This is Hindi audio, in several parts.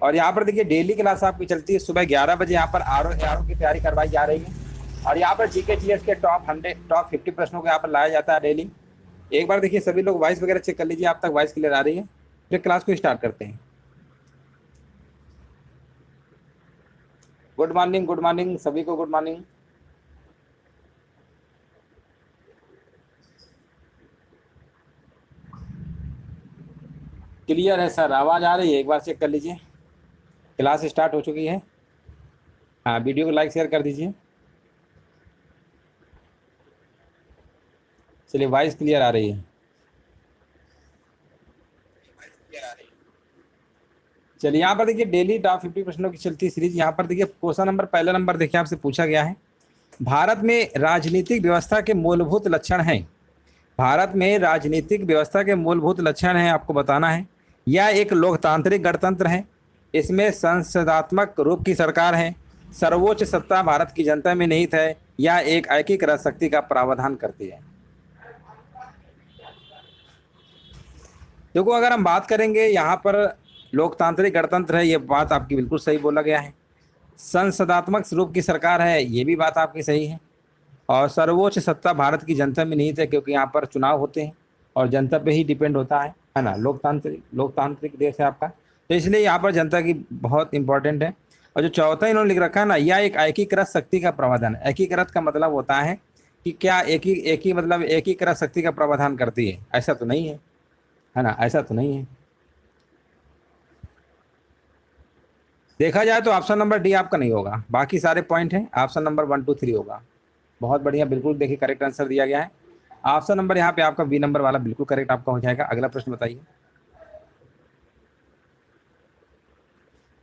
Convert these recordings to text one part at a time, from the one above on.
और यहाँ पर देखिए डेली क्लास आपकी चलती है सुबह 11 बजे। यहाँ पर आर की तैयारी करवाई जा रही है और यहाँ पर जीके जीएस के टॉप 50 प्रश्नों को यहाँ पर लाया जाता है डेली। एक बार देखिए सभी लोग वॉइस वगैरह चेक कर लीजिए, आप तक वॉइस क्लियर आ रही है। फिर क्लास को स्टार्ट करते हैं। गुड मॉर्निंग, गुड मॉर्निंग सभी को, गुड मॉर्निंग। क्लियर है सर, आवाज आ रही है? एक बार चेक कर लीजिए। क्लास स्टार्ट हो चुकी है। हाँ, वीडियो को लाइक शेयर कर दीजिए। चलिए, वॉइस क्लियर आ रही है। चलिए, यहाँ पर देखिए डेली टॉप 50 प्रश्नों की चलती सीरीज। यहाँ पर देखिए क्वेश्चन नंबर, पहला नंबर देखिए आपसे पूछा गया है, भारत में राजनीतिक व्यवस्था के मूलभूत लक्षण हैं। भारत में राजनीतिक व्यवस्था के मूलभूत लक्षण हैं, आपको बताना है। यह एक लोकतांत्रिक गणतंत्र है, इसमें संसदात्मक रूप की सरकार है, सर्वोच्च सत्ता भारत की जनता में निहित है, यह एक एकीकृत शक्ति का प्रावधान करती है। देखो, अगर हम बात करेंगे यहाँ पर लोकतांत्रिक गणतंत्र है, ये बात आपकी बिल्कुल सही बोला गया है। संसदात्मक रूप की सरकार है, ये भी बात आपकी सही है। और सर्वोच्च सत्ता भारत की जनता में निहित है, क्योंकि यहाँ पर चुनाव होते हैं और जनता पे ही डिपेंड होता है ना। लोकतांत्रिक देश है आपका, तो इसलिए यहाँ पर जनता की बहुत इंपॉर्टेंट है। और जो चौथा इन्होंने लिख रखा है ना, यह एक एकीकृत शक्ति का प्रावधान। एकीकृत का मतलब होता है कि क्या एक ही मतलब एकीकृत शक्ति का प्रावधान करती है, ऐसा तो नहीं है ना, ऐसा तो नहीं है। देखा जाए तो ऑप्शन नंबर डी आपका नहीं होगा, बाकी सारे पॉइंट हैं, ऑप्शन नंबर 1 2 3 होगा। बहुत बढ़िया, बिल्कुल देखिए करेक्ट आंसर दिया गया है। ऑप्शन नंबर यहाँ पे आपका बी नंबर वाला बिल्कुल करेक्ट आपका हो जाएगा। अगला प्रश्न बताइए।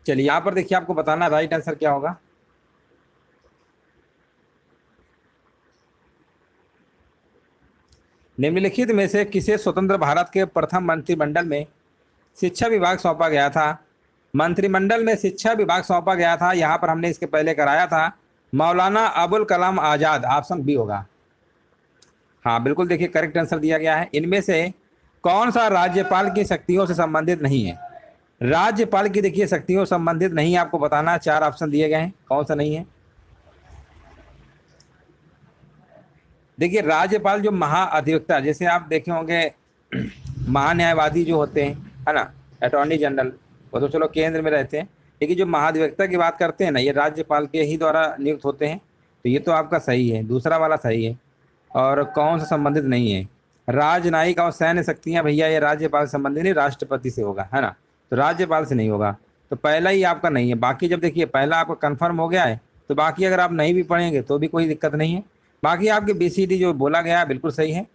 चलिए, यहाँ पर देखिए आपको बताना राइट आंसर क्या होगा। निम्नलिखित में से किसे स्वतंत्र भारत के प्रथम मंत्रिमंडल में शिक्षा विभाग सौंपा गया था? मंत्रिमंडल में शिक्षा विभाग सौंपा गया था, यहाँ पर हमने इसके पहले कराया था, मौलाना अबुल कलाम आजाद। ऑप्शन बी होगा। हाँ बिल्कुल, देखिए करेक्ट आंसर दिया गया है। इनमें से कौन सा राज्यपाल की शक्तियों से संबंधित नहीं है? राज्यपाल की देखिए शक्तियों से संबंधित नहीं है, आपको बताना। 4 ऑप्शन दिए गए हैं, कौन सा नहीं है। देखिए, राज्यपाल जो महाअधिवक्ता, जैसे आप देखे होंगे महान्यायवादी जो होते हैं, है ना, अटॉर्नी जनरल, वो तो चलो केंद्र में रहते हैं, लेकिन जो महाधिवक्ता की बात करते हैं ना, ये राज्यपाल के ही द्वारा नियुक्त होते हैं। तो ये तो आपका सही है, दूसरा वाला सही है। और कौन सा संबंधित नहीं है? राजनयिक और सैन्य शक्तियां, भैया ये राज्यपाल से संबंधित नहीं, राष्ट्रपति से होगा, है ना, तो राज्यपाल से नहीं होगा। तो पहला ही आपका नहीं है। बाकी जब देखिए पहला आपका कंफर्म हो गया है, तो बाकी अगर आप नहीं भी पढ़ेंगे तो भी कोई दिक्कत नहीं है। बाकी आपके BCD जो बोला गया है बिल्कुल सही है।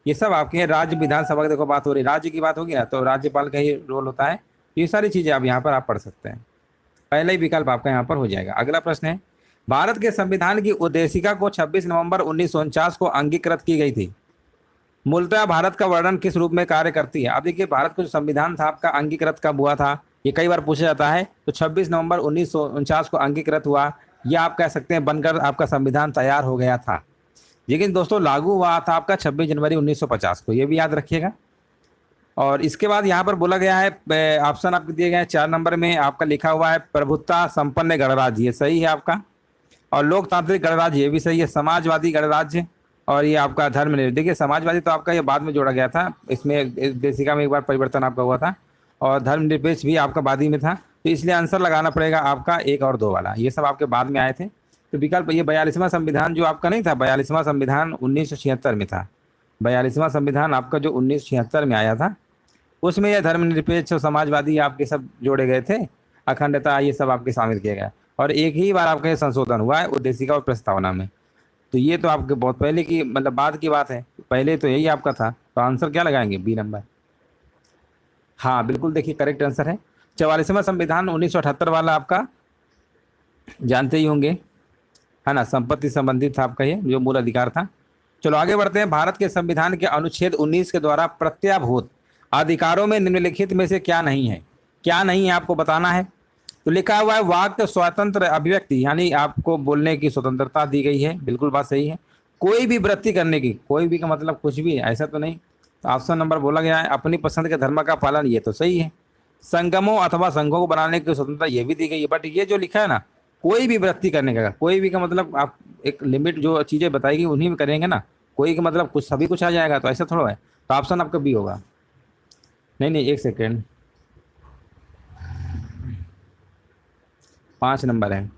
ये सब आपके राज्य विधानसभा की देखो बात हो रही, राज्य की बात होगी ना, तो राज्यपाल का ही रोल होता है। ये सारी चीजें आप यहाँ पर आप पढ़ सकते हैं, पहला ही विकल्प आपका यहाँ पर हो जाएगा। अगला प्रश्न है, भारत के संविधान की उद्देशिका को 26 नवंबर 1949 को अंगीकृत की गई थी। मूलतः भारत का वर्णन किस रूप में कार्य करती है? अब देखिए, भारत का जो संविधान था आपका अंगीकृत कब हुआ था, ये कई बार पूछा जाता है। तो 26 नवंबर 1949 को अंगीकृत हुआ, या आप कह सकते हैं बनकर आपका संविधान तैयार हो गया था। लेकिन दोस्तों लागू हुआ था आपका 26 जनवरी 1950 को, ये भी याद रखिएगा। और इसके बाद यहाँ पर बोला गया है, ऑप्शन आपको दिए गए हैं 4 नंबर में आपका लिखा हुआ है प्रभुत्ता संपन्न गणराज्य, ये सही है आपका। और लोकतांत्रिक गणराज्य, ये भी सही है। समाजवादी गणराज्य, और ये आपका धर्मनिरपेक्ष। देखिए, समाजवादी तो आपका ये बाद में जोड़ा गया था, इसमें देशिका में एक बार परिवर्तन आपका हुआ था। और धर्मनिरपेक्ष भी आपका बाद ही में था, तो इसलिए आंसर लगाना पड़ेगा आपका 1 और 2 वाला, ये सब आपके बाद में आए थे। तो विकल्प ये 42वां संविधान जो आपका नहीं था, 42वां संविधान 1976 में था। 42वां संविधान आपका जो 1976 में आया था, उसमें यह धर्मनिरपेक्ष और समाजवादी आपके सब जोड़े गए थे, अखंडता ये सब आपके शामिल किया गया। और एक ही बार आपका संशोधन हुआ है उद्देशिका और प्रस्तावना में। तो ये तो आपके बहुत पहले की मतलब बाद की बात है, पहले तो यही आपका था। तो आंसर क्या लगाएंगे? B number. हाँ बिल्कुल, देखिए करेक्ट आंसर है। 44वां संविधान 1978 वाला आपका जानते ही होंगे, है ना, संपत्ति संबंधित था आपका, ये जो मूल अधिकार था। चलो आगे बढ़ते हैं। भारत के संविधान के अनुच्छेद 19 के द्वारा प्रत्याभूत अधिकारों में निम्नलिखित में से क्या नहीं है? क्या नहीं है आपको बताना है। तो लिखा हुआ है वाक् स्वतंत्र अभिव्यक्ति, यानी आपको बोलने की स्वतंत्रता दी गई है, बिल्कुल बात सही है। कोई भी वृत्ति करने की, कोई भी का मतलब कुछ भी, ऐसा तो नहीं। तो ऑप्शन नंबर बोला गया है अपनी पसंद के धर्म का पालन, ये तो सही है। संगमों अथवा संघों को बनाने की स्वतंत्रता ये भी दी गई है। बट ये जो लिखा है ना, कोई भी वृत्ति करने का, कोई भी का मतलब आप एक लिमिट जो चीजें बताएगी उन्हीं में करेंगे ना, कोई का मतलब कुछ सभी कुछ आ जाएगा, तो ऐसा थोड़ा है। तो ऑप्शन आपका बी होगा। नहीं नहीं, एक सेकेंड, 5 नंबर है।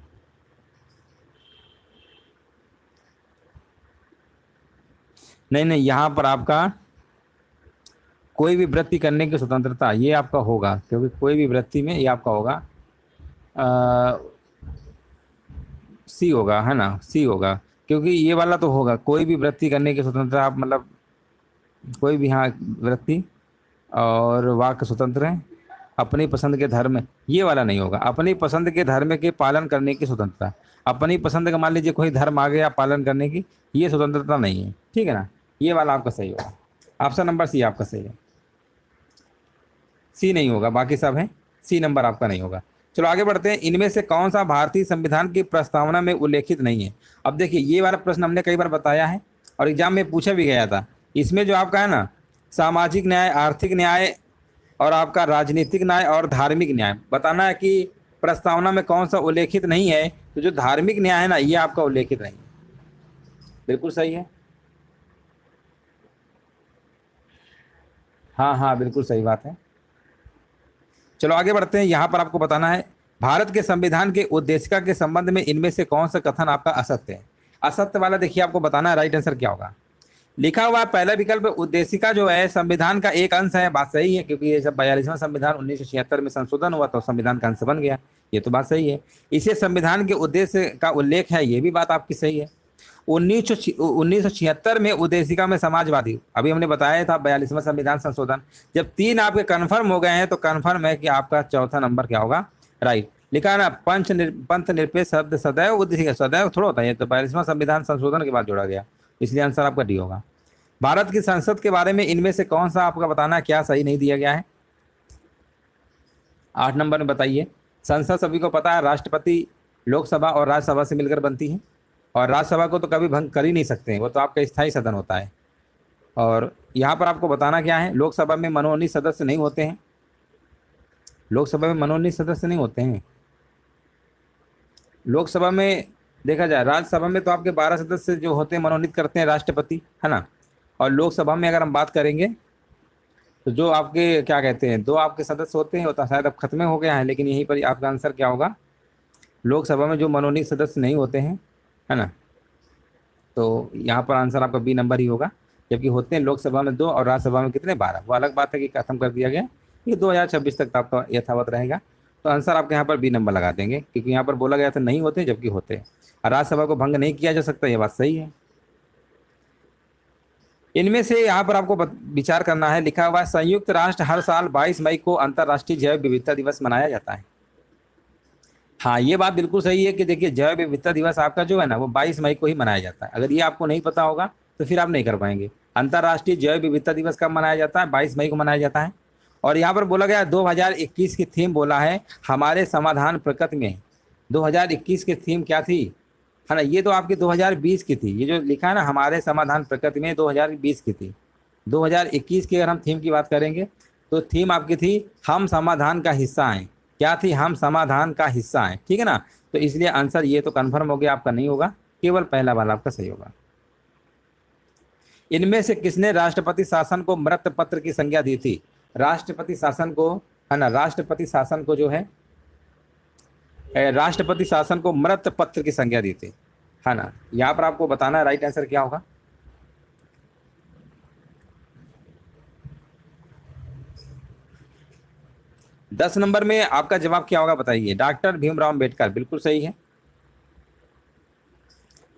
नहीं नहीं, यहाँ पर आपका कोई भी वृत्ति करने की स्वतंत्रता ये आपका होगा, क्योंकि कोई भी वृत्ति में ये आपका होगा, सी होगा, है ना, सी होगा। क्योंकि ये वाला तो होगा, कोई भी वृत्ति करने की स्वतंत्रता, आप मतलब कोई भी, हाँ, वृत्ति और वाक्य स्वतंत्र है, अपनी पसंद के धर्म, ये वाला नहीं होगा। अपनी पसंद के धर्म के पालन करने की स्वतंत्रता, अपनी पसंद का मान लीजिए कोई धर्म आ गया पालन करने की, ये स्वतंत्रता नहीं है, ठीक है ना। ये वाला आपका सही होगा, ऑप्शन नंबर सी आपका सही है। सी नहीं होगा, बाकी सब है, सी नंबर आपका नहीं होगा। चलो आगे बढ़ते हैं। इनमें से कौन सा भारतीय संविधान की प्रस्तावना में उल्लेखित नहीं है? अब देखिए, ये वाला प्रश्न हमने कई बार बताया है और एग्जाम में पूछा भी गया था। इसमें जो आपका है ना, सामाजिक न्याय, आर्थिक न्याय और आपका राजनीतिक न्याय और धार्मिक न्याय, बताना है कि प्रस्तावना में कौन सा उल्लेखित नहीं है। तो जो धार्मिक न्याय है ना, ये आपका उल्लेखित नहीं है। बिल्कुल सही है, हाँ हाँ, बिल्कुल सही बात है। चलो आगे बढ़ते हैं। यहाँ पर आपको बताना है, भारत के संविधान के उद्देशिका के संबंध में इनमें से कौन सा कथन आपका असत्य है? असत्य वाला देखिए आपको बताना है, राइट आंसर क्या होगा। लिखा हुआ पहला विकल्प, उद्देशिका जो है संविधान का एक अंश है, बात सही है, क्योंकि ये जब 42वां संविधान 1976 में संशोधन हुआ तो संविधान का अंश बन गया, ये तो बात सही है। इसे संविधान के उद्देश्य का उल्लेख है, ये भी बात आपकी सही है। 1976 में उद्देशिका में समाजवादी, अभी हमने बताया था 42वां संविधान संशोधन, जब 3 आपके कन्फर्म हो गए हैं तो कन्फर्म है कि आपका चौथा नंबर क्या होगा, राइट। लिखा है ना, पंथ निरपेक्ष शब्द सदैव उद्देशिका, सदैव थोड़ा होता है, तो 42वां संविधान संशोधन के बाद जोड़ा गया, इसलिए आंसर आपका डी होगा। भारत की संसद के बारे में इनमें से कौन सा आपका बताना है क्या सही नहीं दिया गया है? 8 नंबर में बताइए। संसद सभी को पता है, राष्ट्रपति लोकसभा और राज्यसभा से मिलकर बनती है, और राज्यसभा को तो कभी भंग कर ही नहीं सकते हैं, वो तो आपका स्थायी सदन होता है। और यहाँ पर आपको बताना क्या है, लोकसभा में मनोनीत सदस्य नहीं होते हैं, लोकसभा में मनोनीत सदस्य नहीं होते हैं। लोकसभा में देखा जाए, राज्यसभा में तो आपके 12 सदस्य जो होते हैं मनोनीत करते हैं राष्ट्रपति, है ना। और लोकसभा में अगर हम बात करेंगे तो जो आपके क्या कहते हैं, 2 आपके सदस्य होते हैं, होता शायद अब खत्म हो गया है, लेकिन यहीं पर आपका आंसर क्या होगा, लोकसभा में जो मनोनीत सदस्य नहीं होते हैं, है ना, तो यहाँ पर आंसर आपका बी नंबर ही होगा। जबकि होते हैं लोकसभा में 2 और राज्यसभा में कितने, 12, वो अलग बात है कि खत्म कर दिया गया, ये 2026 तक आपका यथावत रहेगा। तो आंसर आपके यहाँ पर बी नंबर लगा देंगे, क्योंकि यहाँ पर बोला गया था नहीं होते, जबकि होते हैं, और राज्यसभा को भंग नहीं किया जा सकता, ये बात सही है। इनमें से यहाँ पर आपको विचार करना है, लिखा हुआ है संयुक्त राष्ट्र हर साल 22 मई को अंतर्राष्ट्रीय जैव विविधता दिवस मनाया जाता है। हाँ, ये बात बिल्कुल सही है कि देखिए, जैव विविधता दिवस आपका जो है ना, वो 22 मई को ही मनाया जाता है। अगर ये आपको नहीं पता होगा तो फिर आप नहीं कर पाएंगे। अंतर्राष्ट्रीय जैव विविधता दिवस कब मनाया जाता है? 22 मई को मनाया जाता है। और यहाँ पर बोला गया 2021 की थीम बोला है हमारे समाधान प्रकृति में। 2021 की थीम क्या थी, है ना, ये तो आपकी 2020 की थी। ये जो लिखा है ना, हमारे समाधान प्रकृति में, 2020 की थी। 2021 की अगर हम थीम की बात करेंगे तो थीम आपकी थी हम समाधान का हिस्सा हैं। क्या थी? हम समाधान का हिस्सा हैं, ठीक है ना। तो इसलिए आंसर ये तो कंफर्म हो गया, आपका नहीं होगा, केवल पहला वाला आपका सही होगा। इनमें से किसने राष्ट्रपति शासन को मृत पत्र की संज्ञा दी थी? राष्ट्रपति शासन को, है ना, राष्ट्रपति शासन को जो है, राष्ट्रपति शासन को मृत पत्र की संज्ञा दी थी, है ना। यहाँ पर आपको बताना है राइट आंसर क्या होगा। दस नंबर में आपका जवाब क्या होगा बताइए। डॉक्टर भीमराव अम्बेडकर, बिल्कुल सही है।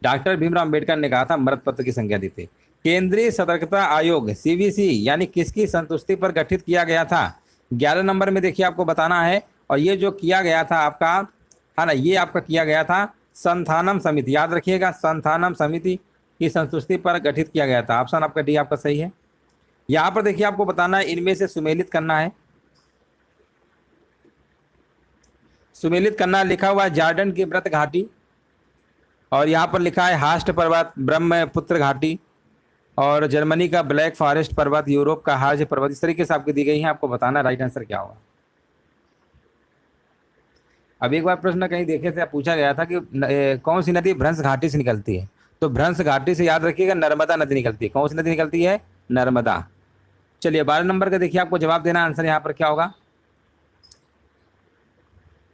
डॉक्टर भीमराव अम्बेडकर ने कहा था मृत पत्र की संज्ञा दी थी। केंद्रीय सतर्कता आयोग सीवीसी यानी किसकी संतुष्टि पर गठित किया गया था? 11 नंबर में देखिए आपको बताना है। और ये जो किया गया था आपका, है ना, ये आपका किया गया था संथानम समिति, याद रखिएगा, संथानम समिति की संतुष्टि पर गठित किया गया था। ऑप्शन आपका डी आपका सही है। यहाँ पर देखिए आपको बताना है, इनमें से सुमेलित करना है। सुमेलित करना लिखा हुआ है जॉर्डन की व्रत घाटी, और यहाँ पर लिखा है हास्ट पर्वत, ब्रह्मपुत्र घाटी, और जर्मनी का ब्लैक फॉरेस्ट पर्वत, यूरोप का हार्ज पर्वत। इस तरीके से आपको दी गई है। आपको बताना राइट आंसर क्या होगा। अब एक बार प्रश्न कहीं देखे थे, पूछा गया था कि कौन सी नदी भ्रंश घाटी से निकलती है, तो भ्रंश घाटी से याद रखिएगा नर्मदा नदी निकलती है। कौन सी नदी निकलती है? नर्मदा। चलिए 12 नंबर का देखिए, आपको जवाब देना, आंसर यहाँ पर क्या होगा,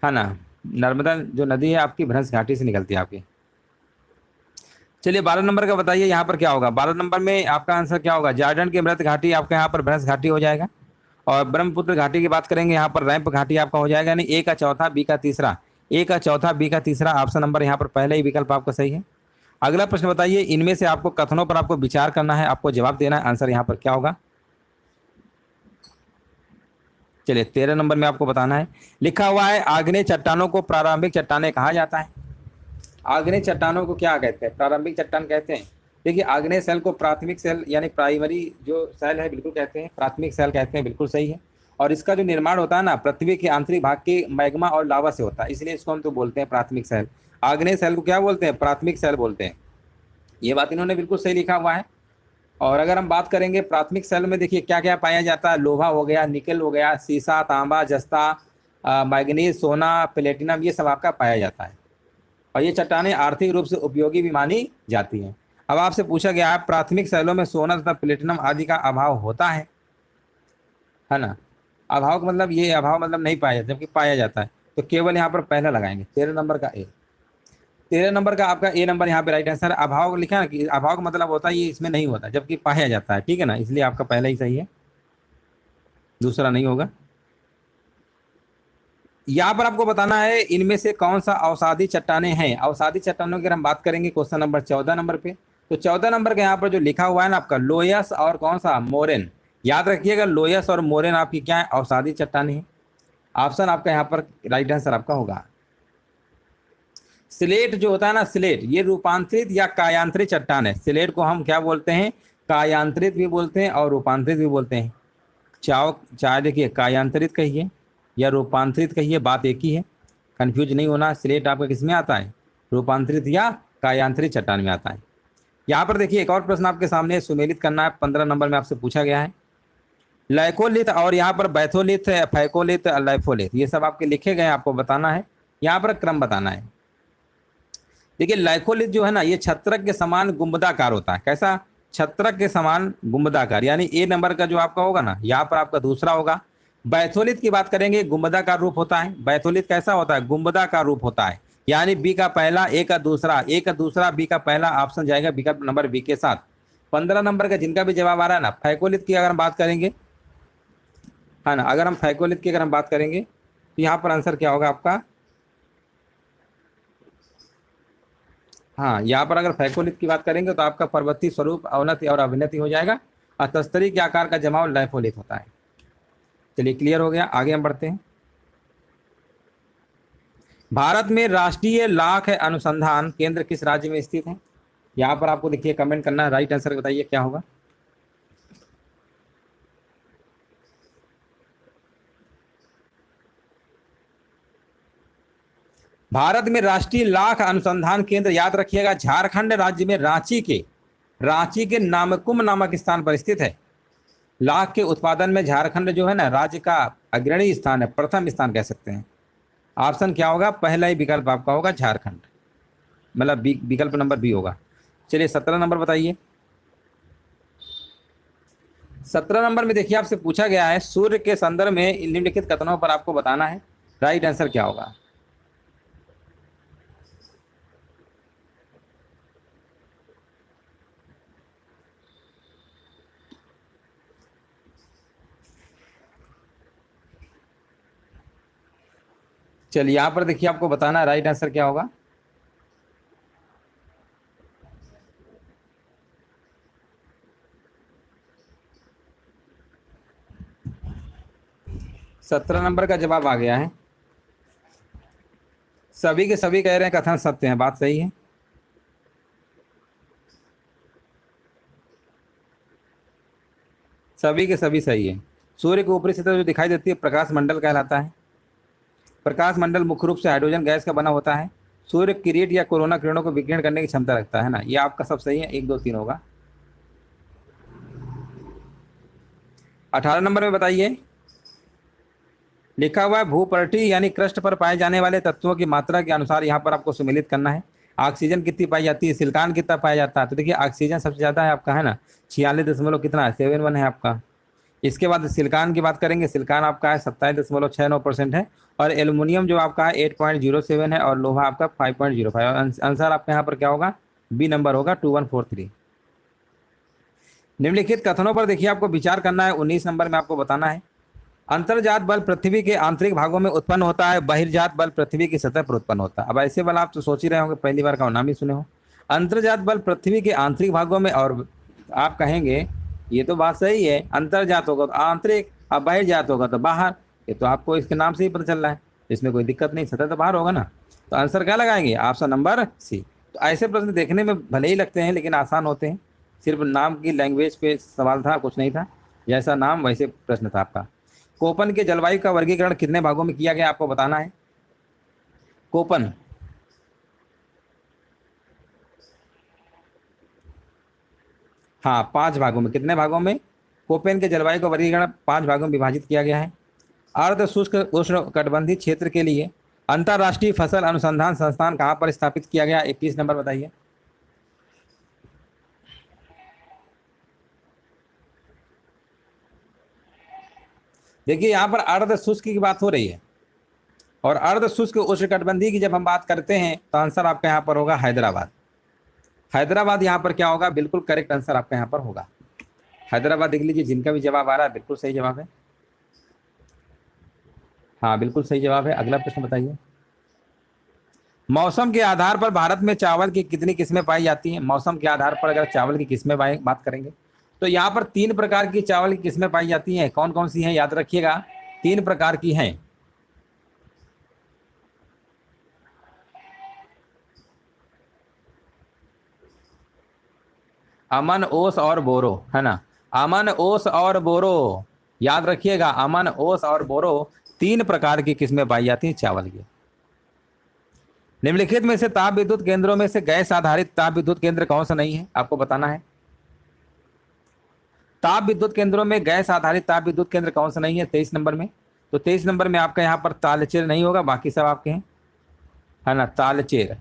है ना, नर्मदा जो नदी है आपकी भ्रंश घाटी से निकलती है आपकी। चलिए 12 नंबर का बताइए यहाँ पर क्या होगा। 12 नंबर में आपका आंसर क्या होगा, जार्डन की मृत घाटी आपका यहाँ पर भ्रंश घाटी हो जाएगा। और ब्रह्मपुत्र घाटी की बात करेंगे यहाँ पर रैंप घाटी आपका हो जाएगा। यानी ए का चौथा, बी का तीसरा, ए का चौथा, बी का तीसरा, ऑप्शन नंबर यहाँ पर पहले ही विकल्प आपका सही है। अगला प्रश्न बताइए, इनमें से आपको कथनों पर आपको विचार करना है, आपको जवाब देना है, आंसर यहाँ पर क्या होगा। चलिए 13 नंबर में आपको बताना है, लिखा हुआ है आग्नेय चट्टानों को प्रारंभिक चट्टानें कहा जाता है। आग्नेय चट्टानों को क्या कहते हैं, प्रारंभिक चट्टान कहते हैं। देखिए आग्नेय सेल को प्राथमिक सेल यानी प्राइमरी जो सेल है बिल्कुल कहते हैं, प्राथमिक सेल कहते हैं, बिल्कुल सही है। और इसका जो निर्माण होता है ना पृथ्वी के आंतरिक भाग के मैग्मा और लावा से होता है, इसलिए इसको हम तो बोलते हैं प्राथमिक सेल। आग्नेय सेल को क्या बोलते हैं, प्राथमिक सेल बोलते हैं। ये बात इन्होंने बिल्कुल सही लिखा हुआ है। और अगर हम बात करेंगे प्राथमिक सेल में, देखिए क्या क्या पाया जाता है, लोहा हो गया, निकल हो गया, सीसा, तांबा, जस्ता, मैग्नीज, सोना, प्लेटिनम, ये सब आपका पाया जाता है। और ये चट्टानें आर्थिक रूप से उपयोगी भी मानी जाती हैं। अब आपसे पूछा गया है प्राथमिक सेलों में सोना तथा प्लेटिनम आदि का अभाव होता है ना। अभाव का मतलब ये अभाव मतलब नहीं पाया जाता, जबकि पाया जाता है, तो केवल यहाँ पर पहला लगाएंगे 13 नंबर का ए। 13 नंबर का आपका ए नंबर यहाँ पे राइट आंसर। अभाव लिखा है ना कि अभाव का मतलब होता है ये इसमें नहीं होता, जबकि पाया जाता है, ठीक है ना, इसलिए आपका पहला ही सही है, दूसरा नहीं होगा। यहाँ पर आपको बताना है इनमें से कौन सा अवसादी चट्टानें हैं। अवसादी चट्टानों की अगर हम बात करेंगे क्वेश्चन नंबर 14 नंबर पे, तो 14 नंबर के यहाँ पर जो लिखा हुआ है ना आपका लोयस और कौन सा मोरेन, याद रखिएगा लोयस और मोरेन आपकी क्या है, अवसादी चट्टानें हैं। ऑप्शन आपका यहाँ पर राइट आंसर आपका होगा। स्लेट जो होता है ना, स्लेट ये रूपांतरित या कायांतरित चट्टान है। स्लेट को हम क्या बोलते हैं, कायांतरित भी बोलते हैं और रूपांतरित भी बोलते हैं। चाहे देखिए कायांतरित कहिए या रूपांतरित कहिए, बात एक ही है, कंफ्यूज नहीं होना। स्लेट आपका किस में आता है, रूपांतरित या कायांतरित चट्टान में आता है। यहाँ पर देखिए एक और प्रश्न आपके सामने सुमेलित करना है, 15 नंबर में आपसे पूछा गया है। लैकोलिथ और यहाँ पर बैथोलिथ, फैकोलिथ, लैफोलिथ, ये सब आपके लिखे गए हैं, आपको बताना है, यहाँ पर क्रम बताना है। देखिए लाइकोलिथ जो है ना, ये छत्रक के समान गुंबदाकार होता है। कैसा, छत्रक के समान गुंबदाकार, यानी ए नंबर का जो आपका होगा ना, यहाँ पर आपका दूसरा होगा। बैथोलिथ की बात करेंगे, गुंबदाकार रूप होता है। बैथोलिथ कैसा होता है, गुंबदाकार रूप होता है, यानी बी का पहला, ए का दूसरा, ए का दूसरा, बी का पहला, ऑप्शन जाएगा विकल्प नंबर बी के साथ। 15 नंबर का जिनका भी जवाब आ रहा है ना, फैकोलिथ की अगर हम बात करेंगे, है ना, अगर हम फैकोलिथ की अगर हम बात करेंगे तो यहाँ पर आंसर क्या होगा आपका, हाँ यहाँ पर अगर फैकोलिथ की बात करेंगे तो आपका पर्वतीय स्वरूप, अवनति और अभिनति हो जाएगा। और तस्तरी के आकार का जमाव लैफोलिथ होता है। चलिए क्लियर हो गया, आगे हम बढ़ते हैं। भारत में राष्ट्रीय लाख अनुसंधान केंद्र किस राज्य में स्थित है। यहाँ पर आपको देखिए कमेंट करना है, राइट आंसर बताइए क्या होगा। भारत में राष्ट्रीय लाख अनुसंधान केंद्र याद रखिएगा झारखंड राज्य में रांची के नामकुम नामक स्थान पर स्थित है। लाख के उत्पादन में झारखंड जो है ना राज्य का अग्रणी स्थान है, प्रथम स्थान कह सकते हैं। ऑप्शन क्या होगा, पहला ही विकल्प आपका होगा झारखंड, मतलब विकल्प नंबर बी होगा। चलिए 17 नंबर बताइए। 17 नंबर में देखिए आपसे पूछा गया है सूर्य के संदर्भ में निम्नलिखित कथनों पर आपको बताना है, राइट आंसर क्या होगा। चलिए यहाँ पर देखिए आपको बताना है राइट आंसर क्या होगा। सत्रह नंबर का जवाब आ गया है। सभी के सभी कह रहे हैं कथन सत्य है, बात सही है। सभी के सभी सही है। सूर्य के ऊपरी सतह जो दिखाई देती है प्रकाश मंडल कहलाता है। प्रकाश मंडल मुख्य रूप से हाइड्रोजन गैस का बना होता है। सूर्य किरीट या कोरोना किरणों को विकिरण करने की क्षमता रखता है ना, ये आपका सब सही है, 1 2 3 होगा। 18 नंबर में बताइए। लिखा हुआ है भूपर्टी यानी क्रस्ट पर पाए जाने वाले तत्वों की मात्रा के अनुसार यहाँ पर आपको सम्मिलित करना है। ऑक्सीजन कितनी पाई जाती है, सिलिकॉन कितना पाया जाता है, तो देखिए ऑक्सीजन सबसे ज़्यादा है आपका, है ना, 46 कितना है, 71 है आपका। इसके बाद सिलिकॉन की बात करेंगे, सिलिकॉन आपका है 27.69% है, और एल्युमिनियम जो आपका है 8.07 है, और लोहा आपका 5.05। आंसर आपका यहाँ पर क्या होगा, बी नंबर होगा 2143। निम्नलिखित कथनों पर देखिए आपको विचार करना है, 19 नंबर में आपको बताना है। अंतर्जात बल पृथ्वी के आंतरिक भागों में उत्पन्न होता है, बहिर्जात बल पृथ्वी की सतह पर उत्पन्न होता है। अब ऐसे बल आप तो सोच ही रहे होंगे, पहली बार का नाम ही सुने हो। अंतर्जात बल पृथ्वी के आंतरिक भागों में, और आप कहेंगे ये तो बात सही है, अंतर्जात होगा तो आंतरिक, अब बहिर्जात होगा तो बाहर, ये तो आपको इसके नाम से ही पता चल रहा है, इसमें कोई दिक्कत नहीं, सतह तो बाहर होगा ना। तो आंसर क्या लगाएंगे, ऑप्शन नंबर सी। तो ऐसे प्रश्न देखने में भले ही लगते हैं लेकिन आसान होते हैं, सिर्फ नाम की लैंग्वेज पे सवाल था, कुछ नहीं था, जैसा नाम वैसे प्रश्न था आपका। कोपन के जलवायु का वर्गीकरण कितने भागों में किया गया आपको बताना है। कोपन, हाँ 5 भागों में, कितने भागों में, कोपेन के जलवायु का वर्गीकरण 5 भागों में विभाजित किया गया है। अर्ध शुष्क उष्णकटिबंधीय क्षेत्र के लिए अंतर्राष्ट्रीय फसल अनुसंधान संस्थान कहाँ पर स्थापित किया गया, 21 नंबर बताइए। देखिए यहाँ पर अर्ध शुष्क की बात हो रही है, और अर्ध शुष्क उष्णकटिबंधीय की जब हम बात करते हैं तो आंसर आपका यहाँ पर होगा हैदराबाद। हैदराबाद यहाँ पर क्या होगा, बिल्कुल करेक्ट आंसर आपका यहाँ पर होगा हैदराबाद। देख लीजिए जिनका भी जवाब आ रहा है बिल्कुल सही जवाब है, हाँ बिल्कुल सही जवाब है। अगला प्रश्न बताइए। मौसम के आधार पर भारत में चावल की कितनी किस्में पाई जाती हैं। मौसम के आधार पर अगर चावल की किस्में बात करेंगे तो यहाँ पर 3 प्रकार की चावल की किस्में पाई जाती हैं। कौन कौन सी हैं, याद रखिएगा, 3 प्रकार की हैं। अमन, ओस और बोरो, है ना, अमन, ओस और बोरो, याद रखिएगा, अमन, ओस और बोरो 3 प्रकार की किस्में पाई जाती हैं चावल की। निम्नलिखित में से ताप विद्युत केंद्रों में से गैस आधारित ताप विद्युत केंद्र कौन सा नहीं है, आपको बताना है। ताप विद्युत केंद्रों में गैस आधारित ताप विद्युत केंद्र कौन सा नहीं है 23 नंबर में। तो 23 नंबर में आपका यहाँ पर तालचेर नहीं होगा, बाकी सब आपके हैं, है ना। तालचेर,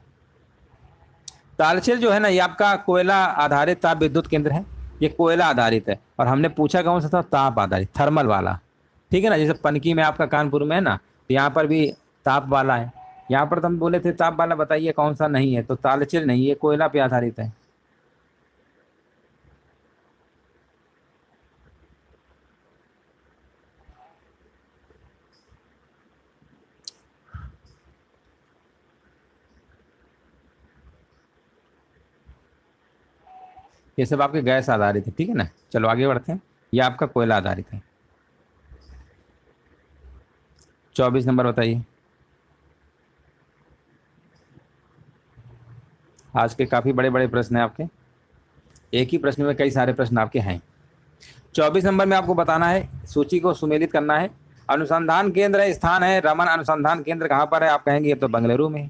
तालचेर जो है ना ये आपका कोयला आधारित ताप विद्युत केंद्र है, ये कोयला आधारित है। और हमने पूछा कौन सा था, ताप आधारित, थर्मल वाला, ठीक है ना। जैसे पनकी में आपका कानपुर में है ना, तो यहाँ पर भी ताप वाला है। यहाँ पर तो हम बोले थे ताप वाला, बताइए कौन सा नहीं है, तो तालचेर नहीं, ये कोयला पे आधारित है। ये सब आपके गैस आधारित है, ठीक है ना। चलो आगे बढ़ते हैं, ये आपका कोयला आधारित है। 24 नंबर बताइए। आज के काफ़ी बड़े बड़े प्रश्न हैं आपके, एक ही प्रश्न में कई सारे प्रश्न आपके हैं। 24 नंबर में आपको बताना है, सूची को सुमेलित करना है। अनुसंधान केंद्र है, स्थान है, रमन अनुसंधान केंद्र कहाँ पर है, आप कहेंगे ये तो बेंगलुरु में है।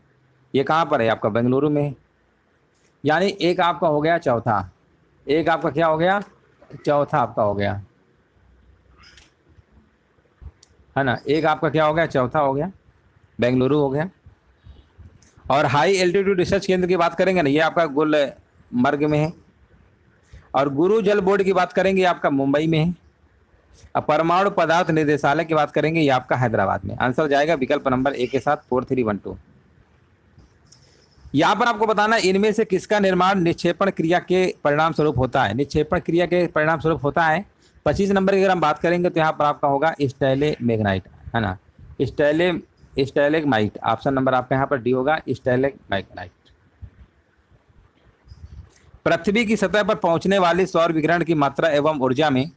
ये कहाँ पर है आपका, बेंगलुरु में है। यानी एक आपका हो गया चौथा, एक आपका क्या हो गया, चौथा आपका हो गया, है ना। एक आपका क्या हो गया, चौथा हो गया, बेंगलुरु हो गया। और हाई एल्टीट्यूड रिसर्च केंद्र की बात करेंगे ना, ये आपका गुलमर्ग में है। और गुरु जल बोर्ड की बात करेंगे, ये आपका मुंबई में है। अब परमाणु पदार्थ निदेशालय की बात करेंगे, ये आपका हैदराबाद में। आंसर जाएगा विकल्प नंबर ए के साथ 4312। यहाँ पर आपको बताना है इनमें से किसका निर्माण निक्षेपण क्रिया के परिणाम स्वरूप होता है। निक्षेपण क्रिया के परिणाम स्वरूप होता है 25 नंबर की अगर हम बात करेंगे तो यहाँ पर आपका होगा स्टैलेमैग्नाइट, है ना, स्टैलेग्माइट। ऑप्शन नंबर आपका यहाँ पर डी होगा, स्टैलेग्माइट। पृथ्वी की सतह पर पहुंचने वाली सौर विकिरण की मात्रा एवं ऊर्जा में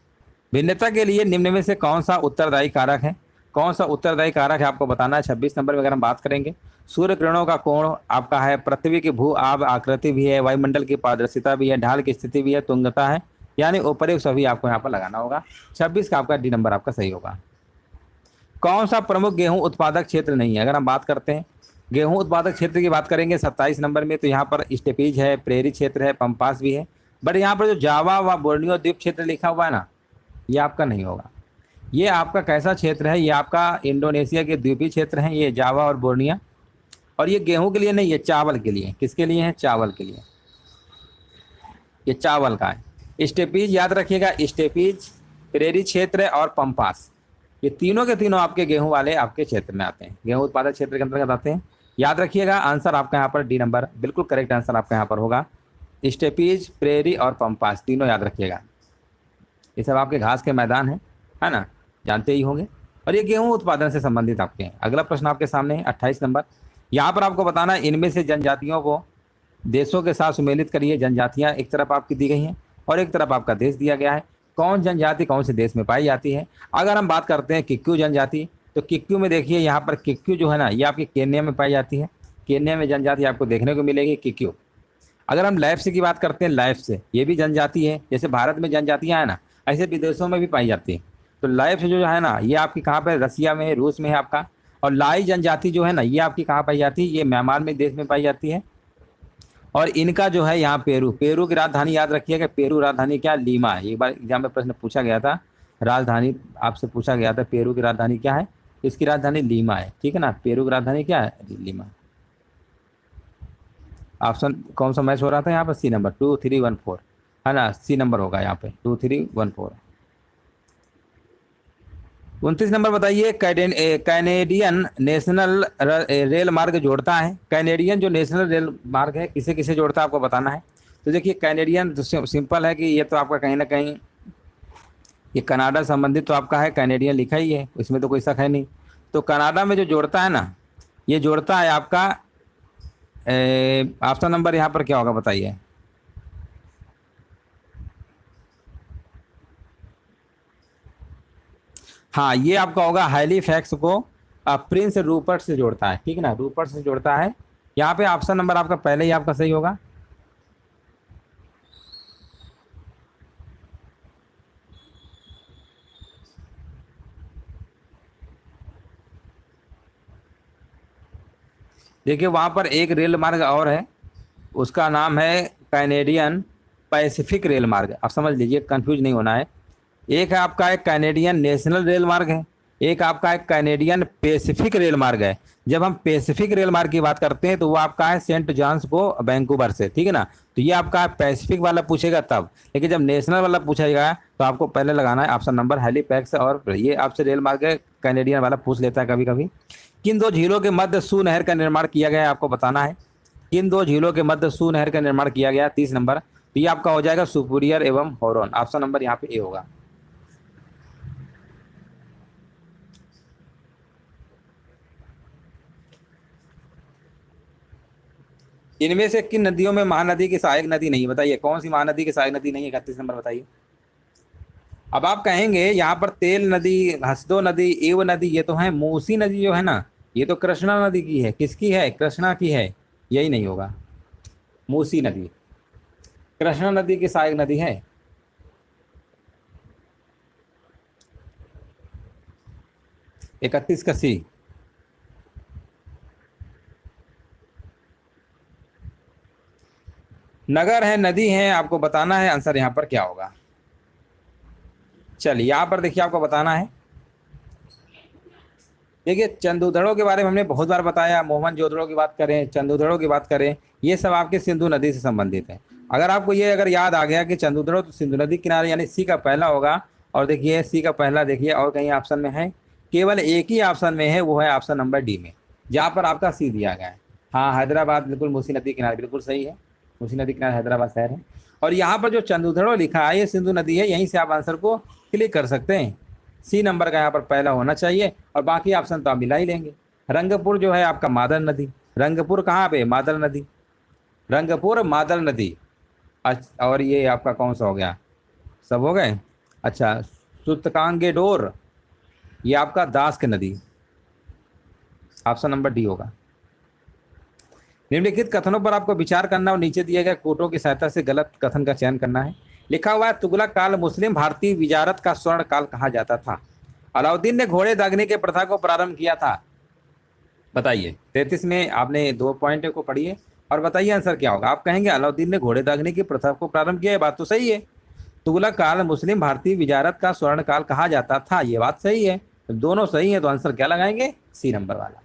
भिन्नता के लिए निम्न में से कौन सा उत्तरदायी कारक है। कौन सा उत्तरदायी कारक है आपको बताना है। 26 नंबर में अगर हम बात करेंगे, सूर्य किरणों का कोण आपका है, पृथ्वी की भू आब आकृति भी है, वायुमंडल की पारदर्शिता भी है, ढाल की स्थिति भी है, तुंगता है, यानी उपयुक्त सभी आपको यहाँ पर लगाना होगा। 26 का आपका डी नंबर आपका सही होगा। कौन सा प्रमुख गेहूं उत्पादक क्षेत्र नहीं है। अगर हम बात करते हैं गेहूं उत्पादक क्षेत्र की बात करेंगे 27 नंबर में, तो यहाँ पर स्टेपीज है, प्रेरी क्षेत्र है, पंपास भी है। बट यहाँ पर जो जावा व बोर्नियो द्वीप क्षेत्र लिखा हुआ है ना, ये आपका नहीं होगा। ये आपका कैसा क्षेत्र है? ये आपका इंडोनेशिया के द्वीपीय क्षेत्र है, ये जावा और बोर्निया। और ये गेहूं के लिए नहीं, ये चावल के लिए। किसके लिए है? चावल के लिए। ये चावल का है। स्टेपीज याद रखिएगा, स्टेपीज, प्रेरी क्षेत्र और पंपास, ये तीनों के तीनों आपके गेहूं वाले आपके क्षेत्र में आते हैं, गेहूं उत्पादक क्षेत्र के अंतर्गत आते हैं। याद रखिएगा, आंसर आपका यहाँ पर डी नंबर बिल्कुल करेक्ट आंसर आपका यहाँ पर होगा। स्टेपीज, प्रेरी और पंपास तीनों याद रखिएगा। ये सब आपके घास के मैदान है ना, जानते ही होंगे। और ये गेहूं उत्पादन से संबंधित आपके हैं। अगला प्रश्न आपके सामने है 28 नंबर। यहाँ पर आपको बताना है इनमें से जनजातियों को देशों के साथ सुमेलित करिए। जनजातियाँ एक तरफ आपकी दी गई हैं और एक तरफ आपका देश दिया गया है। कौन जनजाति कौन से देश में पाई जाती है? अगर हम बात करते हैं किक्यू जनजाति, तो किक्यू में देखिए यहाँ पर किक्यू जो है ना, ये आपकी केन्या में पाई जाती है। केन्या में जनजाति आपको देखने को मिलेगी किक्यू। अगर हम लाइफ से की बात करते हैं, लाइफ से ये भी जनजाति है। जैसे भारत में जनजातियाँ हैं ना, ऐसे विदेशों में भी पाई जाती है। तो लाइफ जो है ना, ये आपकी कहाँ पर? रसिया में है, रूस में है आपका। और लाई जनजाति जो है ना, ये आपकी कहाँ पाई जाती है? ये म्यांमार में देश में पाई जाती है। और इनका जो है यहाँ पेरू, पेरू की राजधानी याद रखिएगा। पेरू राजधानी क्या? लीमा है। एक बार एग्जाम में प्रश्न पूछा गया था, राजधानी आपसे पूछा गया था पेरू की राजधानी क्या है? इसकी राजधानी लीमा है, ठीक है ना। पेरू की राजधानी क्या है? लीमा। ऑप्शन कौन सा मैच हो रहा था यहाँ पर? सी नंबर 2314 है ना, सी नंबर होगा यहाँ पे 2314। 29 नंबर बताइए, कैनेडियन नेशनल रेल मार्ग जोड़ता है। कैनेडियन जो नेशनल रेल मार्ग है किसे किसे जोड़ता है आपको बताना है। तो देखिए कैनेडियन तो सिंपल है कि ये तो आपका कहीं ना कहीं ये कनाडा संबंधित तो आपका है, कैनेडियन लिखा ही है, इसमें तो कोई शक है नहीं। तो कनाडा में जो जोड़ता है ना, ये जोड़ता है आपका ऑप्शन नंबर यहाँ पर क्या होगा बताइए? हाँ, ये आपका होगा हैलिफैक्स को प्रिंस रूपर्ट से जोड़ता है, ठीक है ना, रूपर्ट से जोड़ता है। यहाँ पे ऑप्शन नंबर आपका पहले ही आपका सही होगा। देखिए वहाँ पर एक रेल मार्ग और है, उसका नाम है कैनेडियन पैसिफिक रेल मार्ग। आप समझ लीजिए, कंफ्यूज नहीं होना है। एक है आपका एक कैनेडियन नेशनल रेल मार्ग है, एक आपका एक कैनेडियन पैसिफिक रेल मार्ग है। जब हम पैसिफिक रेल मार्ग की बात करते हैं तो वो आपका है सेंट जॉन्स को वैंकूवर से, ठीक है ना। तो ये आपका पैसिफिक वाला पूछेगा तब, लेकिन जब नेशनल वाला पूछेगा तो आपको पहले लगाना है ऑप्शन नंबर हैलिफैक्स। और ये आपसे रेल मार्ग कैनेडियन वाला पूछ लेता है कभी कभी। किन दो झीलों के मध्य सू नहर का निर्माण किया गया है आपको बताना है। किन दो झीलों के मध्य सू नहर का निर्माण किया गया? 30 नंबर। तो ये आपका हो जाएगा सुपीरियर एवं होरन। ऑप्शन नंबर यहाँ पे ए होगा। इनमें से किन नदियों में महानदी की सहायक नदी नहीं? बताइए कौन सी महानदी की सहायक नदी नहीं है? 31 नंबर बताइए। अब आप कहेंगे यहाँ पर तेल नदी, हसदो नदी, एव नदी, ये तो है मूसी नदी जो है ना, ये तो कृष्णा नदी की है। किसकी है? कृष्णा की है। यही नहीं होगा, मूसी नदी कृष्णा नदी की सहायक नदी है। इकतीस का सी। नगर है, नदी है, आपको बताना है आंसर यहाँ पर क्या होगा। चलिए यहाँ पर देखिए आपको बताना है। देखिए चंदूधड़ों के बारे में हमने बहुत बार बताया, मोहनजोदड़ो की बात करें, चंदूधड़ों की बात करें, ये सब आपके सिंधु नदी से संबंधित है। अगर आपको ये अगर याद आ गया कि चंदूधड़ो तो सिंधु नदी किनारे, यानी सी का पहला होगा। और देखिए सी का पहला देखिए और कहीं ऑप्शन में है? केवल एक ही ऑप्शन में है, वो है ऑप्शन नंबर डी में, जहाँ पर आपका सी दिया गया है। हाँ, हैदराबाद बिल्कुल मूसी नदी किनारे, बिल्कुल सही है, मूसी नदी किनारे हैदराबाद शहर है। और यहाँ पर जो चंदूधड़ो लिखा है ये सिंधु नदी है, यहीं से आप आंसर को क्लिक कर सकते हैं। सी नंबर का यहाँ पर पहला होना चाहिए और बाकी ऑप्शन तो आप मिला ही लेंगे। रंगपुर जो है आपका मादर नदी, रंगपुर कहाँ पे? मादर नदी, रंगपुर मादर नदी। और ये आपका कौन सा हो गया? सब हो गए। अच्छा, सुतकांगेडोर, ये आपका दास्क नदी, ऑप्शन नंबर डी होगा। निम्नलिखित कथनों पर आपको विचार करना और नीचे दिए गए कोटों की सहायता से गलत कथन का चयन करना है। लिखा हुआ है तुगलक काल मुस्लिम भारतीय विजारत का स्वर्ण काल कहा जाता था। अलाउद्दीन ने घोड़े दागने के प्रथा को प्रारंभ किया था। बताइए 33 में आपने 2 पॉइंट को पढ़िए और बताइए आंसर क्या होगा। आप कहेंगे अलाउद्दीन ने घोड़े दागने की प्रथा को प्रारंभ किया, ये बात तो सही है। तुगलक काल मुस्लिम भारतीय विजारत का स्वर्ण काल कहा जाता था। ये बात सही है, तो दोनों सही है, तो आंसर क्या लगाएंगे? सी नंबर वाला।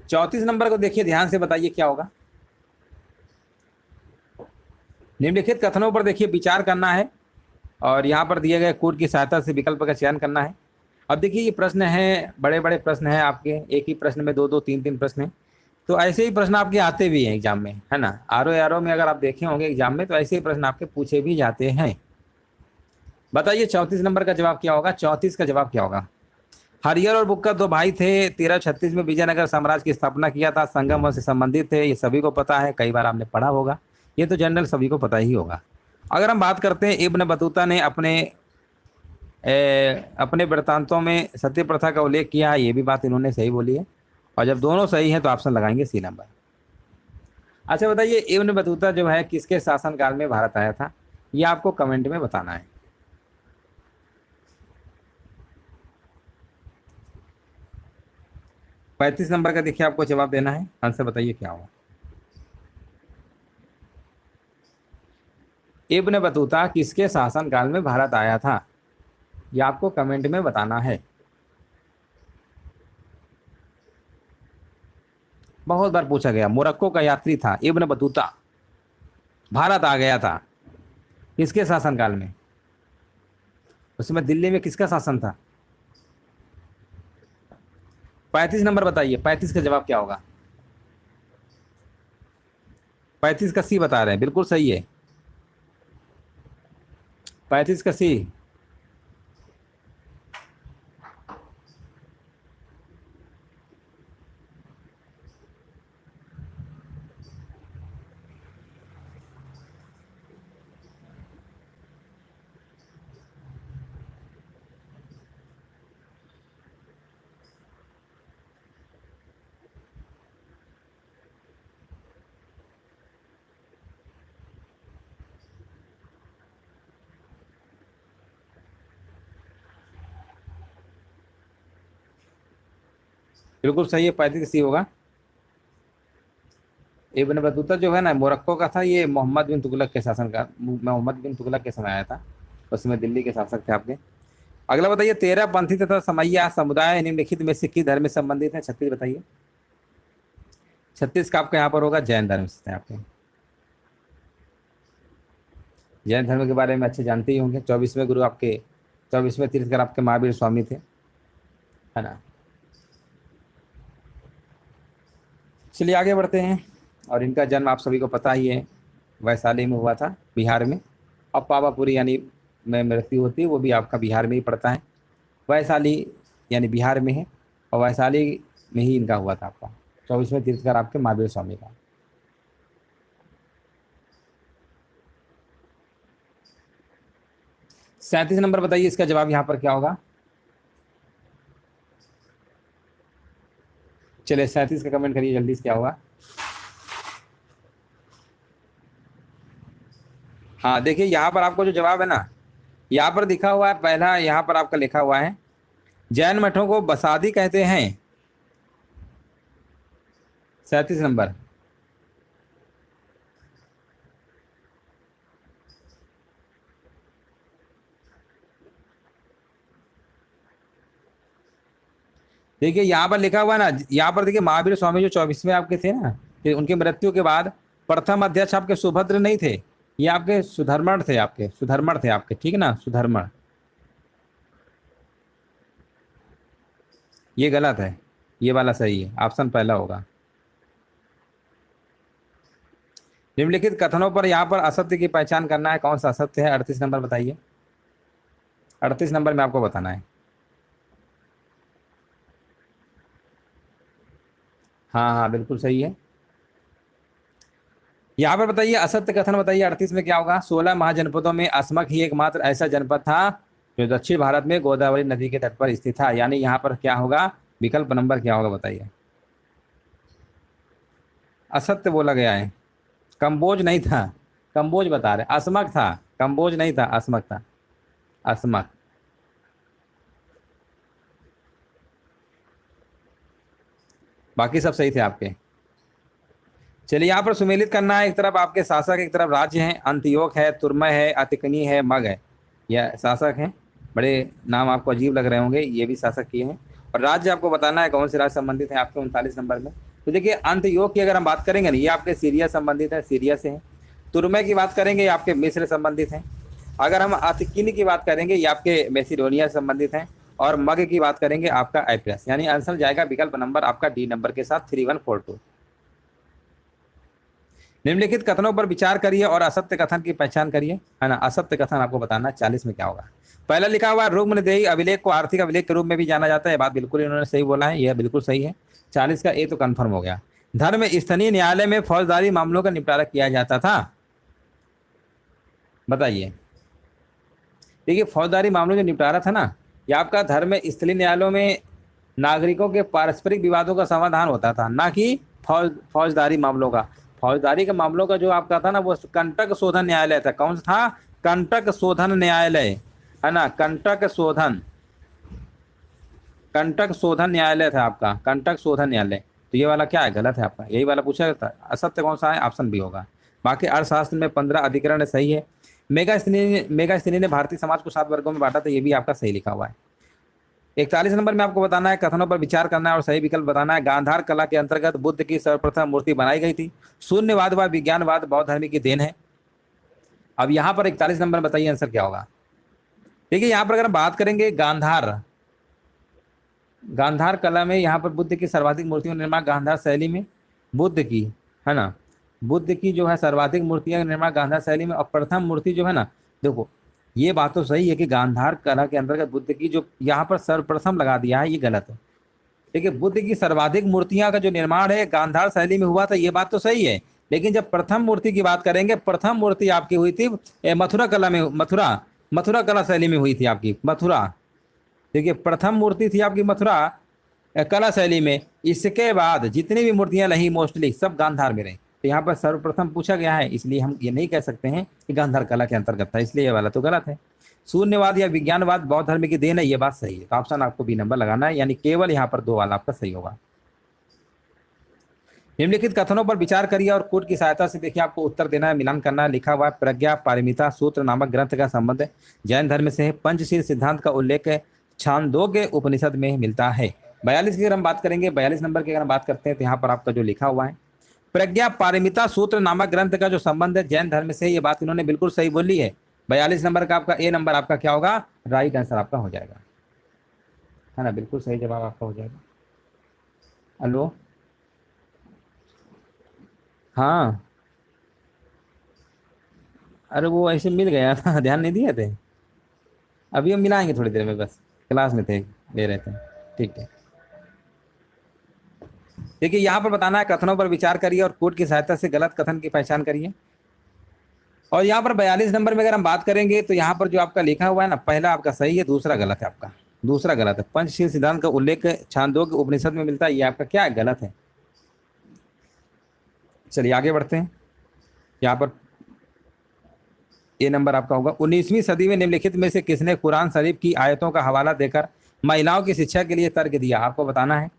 चौतीस नंबर को देखिए ध्यान से, बताइए क्या होगा। निम्नलिखित कथनों पर देखिए विचार करना है और यहाँ पर दिए गए कोड की सहायता से विकल्प का चयन करना है। अब देखिए ये प्रश्न है, बड़े बड़े प्रश्न हैं आपके, एक ही प्रश्न में दो दो तीन तीन प्रश्न हैं, तो ऐसे ही प्रश्न आपके आते भी हैं एग्जाम में, है ना। आरओ में अगर आप देखे होंगे एग्जाम में, तो ऐसे ही प्रश्न आपके पूछे भी जाते हैं। बताइए 34 नंबर का जवाब क्या होगा? 34 का जवाब क्या होगा? हरिहर और बुक्कर दो भाई थे, 1336 में विजयनगर साम्राज्य की स्थापना किया था, संगम वंश से संबंधित थे, ये सभी को पता है, कई बार आपने पढ़ा होगा, ये तो जनरल सभी को पता ही होगा। अगर हम बात करते हैं, इब्न बतूता ने अपने वृत्तांतों में सत्य प्रथा का उल्लेख किया है, ये भी बात इन्होंने सही बोली है, और जब दोनों सही हैं तो ऑप्शन लगाएंगे सी नंबर। अच्छा बताइए, इब्न बतूता जो है किसके शासनकाल में भारत आया था? ये आपको कमेंट में बताना है। 35 नंबर का देखिए आपको जवाब देना है, आंसर बताइए क्या होगा। इब्न बतूता किसके शासनकाल में भारत आया था? ये आपको कमेंट में बताना है। बहुत बार पूछा गया, मोरक्को का यात्री था इब्न बतूता, भारत आ गया था किसके शासनकाल में? उसमें दिल्ली में किसका शासन था? 35 नंबर बताइए, 35 का जवाब क्या होगा? 35 का सी बता रहे हैं, बिल्कुल सही है, 35 का सी। बिल्कुल सही है, 35 का सी होगा। इब्न बतूता जो है ना, मोरक्को का था, ये मोहम्मद बिन तुगलक के शासन का, मोहम्मद बिन तुगलक के समय आया था, उसमें दिल्ली के शासक थे आपके। अगला बताइए, 13 पंथी तथा समैया समुदाय निम्नलिखित में से किस धर्म से संबंधित है? 36 बताइए। 36 का आपका यहाँ पर होगा जैन धर्म से है आपके। जैन धर्म के बारे में अच्छे जानते ही होंगे, 24वें गुरु आपके, 24वें तीर्थकर आपके महावीर स्वामी थे, है ना। चलिए आगे बढ़ते हैं, और इनका जन्म आप सभी को पता ही है, वैशाली में हुआ था, बिहार में। अब पावापुरी यानी में मृत्यु होती है, वो भी आपका बिहार में ही पड़ता है। वैशाली यानी बिहार में है, और वैशाली में ही इनका हुआ था आपका 24वें तीर्थकर आपके महावीर स्वामी का। सैंतीस नंबर बताइए, इसका जवाब यहाँ पर क्या होगा? चलिए 37 का कमेंट करिए जल्दी से, क्या होगा? हाँ देखिए, यहाँ पर आपको जो जवाब है ना, यहाँ पर लिखा हुआ है, पहला यहाँ पर आपका लिखा हुआ है, जैन मठों को बसादी कहते हैं। 37 नंबर। देखिए यहाँ पर लिखा हुआ है ना, यहाँ पर देखिए महावीर स्वामी जो 24वें आपके थे ना, कि उनकी मृत्यु के बाद प्रथम अध्यक्ष आपके सुभद्र नहीं थे, ये आपके सुधर्मण थे, आपके सुधर्मण थे आपके, ठीक है ना, सुधर्मण। ये गलत है, ये वाला सही है, ऑप्शन पहला होगा। निम्नलिखित कथनों पर यहाँ पर असत्य की पहचान करना है, कौन सा असत्य है? 38 नंबर बताइए, 38 नंबर में आपको बताना है। हाँ हाँ बिल्कुल सही है। यहाँ पर बताइए असत्य कथन बताइए, 38 में क्या होगा? 16 महाजनपदों में असमक ही एकमात्र ऐसा जनपद था जो दक्षिण भारत में गोदावरी नदी के तट पर स्थित था, यानी यहाँ पर क्या होगा? विकल्प नंबर क्या होगा बताइए? असत्य बोला गया है, कंबोज नहीं था, कंबोज बता रहे, असमक था, कंबोज नहीं था, असमक था, असमक। बाकी सब सही थे आपके। चलिए यहाँ पर सुमेलित करना है, एक तरफ आपके शासक, एक तरफ राज्य हैं, अंतयोग है, तुर्मय है, अतिकनी है, मग है, यह शासक हैं। बड़े नाम आपको अजीब लग रहे होंगे, ये भी शासक किए हैं। और राज्य आपको बताना है कौन से राज्य संबंधित है आपके 39 नंबर में। तो देखिए अंतयोग की अगर हम बात करेंगे ना, ये आपके सीरिया संबंधित है, सीरिया से है। तुर्मय की बात करेंगे, ये आपके मिस्र संबंधित हैं। अगर हम अतिकिनी की बात करेंगे, ये आपके मैसिडोनिया से संबंधित हैं। और मग की बात करेंगे आपका एप्रियस। यानी आंसर जाएगा विकल्प नंबर आपका डी नंबर के साथ 3142। निम्नलिखित कथनों पर विचार करिए और असत्य कथन की पहचान करिए, है ना। असत्य कथन आपको बताना है 40 में क्या होगा। पहला लिखा हुआ रुग्मदेही अभिलेख को आर्थिक अभिलेख के रूप में भी जाना जाता है, बात बिल्कुल इन्होंने सही बोला है, यह बिल्कुल सही है। 40 का ए तो कंफर्म हो गया। धर्म स्थलीय न्यायालय में फौजदारी मामलों का निपटारा किया जाता था, बताइए। देखिए फौजदारी मामलों जो निपटारा था ना, यह आपका धर्म स्थलीय न्यायालयों में नागरिकों के पारस्परिक विवादों का समाधान होता था, ना कि फौजदारी मामलों का। फौजदारी के मामलों का जो आपका था ना, वो कंटक शोधन न्यायालय था। कौन सा था? कंटक शोधन न्यायालय, है ना। कंटक शोधन न्यायालय था आपका, कंटक शोधन न्यायालय। तो ये वाला क्या है? गलत है आपका, यही वाला पूछा जाता है। असत्य कौन सा है? ऑप्शन बी होगा। बाकी अर्थशास्त्र में 15 अधिकरण सही है। मेगास्थनी ने भारतीय समाज को 7 वर्गों में बांटा था, ये भी आपका सही लिखा हुआ है। 41 नंबर में आपको बताना है, कथनों पर विचार करना है और सही विकल्प बताना है। गांधार कला के अंतर्गत बुद्ध की सर्वप्रथम मूर्ति बनाई गई थी। शून्यवाद व विज्ञानवाद बौद्ध धर्म की देन है। अब यहाँ पर 41 नंबर में बताइए आंसर क्या होगा। देखिए यहाँ पर अगर हम बात करेंगे गांधार कला में, यहाँ पर बुद्ध की सर्वाधिक मूर्तियों का निर्माण गांधार शैली में, बुद्ध की, है ना, बुद्ध की जो है सर्वाधिक मूर्तियां का निर्माण गांधार शैली में। और प्रथम मूर्ति जो है ना, देखो ये बात तो सही है कि गांधार कला के अंतर्गत बुद्ध की जो यहाँ पर सर्वप्रथम लगा दिया है, ये गलत है। देखिए बुद्ध की सर्वाधिक मूर्तियां का जो निर्माण है गांधार शैली में हुआ था, ये बात तो सही है। लेकिन जब प्रथम मूर्ति की बात करेंगे, प्रथम मूर्ति आपकी हुई थी मथुरा कला में, मथुरा कला शैली में हुई थी आपकी, मथुरा। देखिए प्रथम मूर्ति थी आपकी मथुरा कला शैली में। इसके बाद जितनी भी मूर्तियां रही मोस्टली सब गांधार में रही। तो यहाँ पर सर्वप्रथम पूछा गया है, इसलिए हम ये नहीं कह सकते हैं कि गांधार कला के अंतर्गत था, इसलिए ये वाला तो गलत है। शून्यवाद या विज्ञानवाद बौद्ध धर्म की देन है, ये बात सही है। तो ऑप्शन आपको बी नंबर लगाना है, यानी केवल यहाँ पर 2 वाला आपका सही होगा। निम्नलिखित कथनों पर विचार करिए और कोड की सहायता से देखिए आपको उत्तर देना है, मिलान करना है। लिखा हुआ है प्रज्ञा पारमिता सूत्र नामक ग्रंथ का संबंध जैन धर्म से है। पंचशील सिद्धांत का उल्लेख छांदोग्य उपनिषद में मिलता है। 42 की अगर हम बात करेंगे, 42 नंबर की अगर हम बात करते हैं, तो यहाँ पर आपका जो लिखा हुआ है प्रज्ञा पारमिता सूत्र नामक ग्रंथ का जो संबंध है जैन धर्म से, ये बात इन्होंने बिल्कुल सही बोली है। 42 नंबर का आपका ए नंबर आपका क्या होगा? राइट आंसर आपका हो जाएगा, है ना, बिल्कुल सही जवाब आपका हो जाएगा। हेलो, हाँ, अरे वो ऐसे मिल गया था, ध्यान नहीं दिए थे। अभी हम मिलाएंगे थोड़ी देर में, बस क्लास में थे, ले रहे थे। ठीक है, देखिए यहाँ पर बताना है कथनों पर विचार करिए और कोड की सहायता से गलत कथन की पहचान करिए। और यहाँ पर 42 नंबर में अगर हम बात करेंगे, तो यहाँ पर जो आपका लिखा हुआ है ना, पहला आपका सही है, दूसरा गलत है आपका, दूसरा गलत है। पंचशील सिद्धांत का उल्लेख छांदोग्य उपनिषद में मिलता है, ये आपका क्या है? गलत है। चलिए आगे बढ़ते हैं। यहाँ पर ए नंबर आपका होगा। 19वीं सदी में निम्नलिखित में से किसने कुरान शरीफ की आयतों का हवाला देकर महिलाओं की शिक्षा के लिए तर्क दिया? आपको बताना है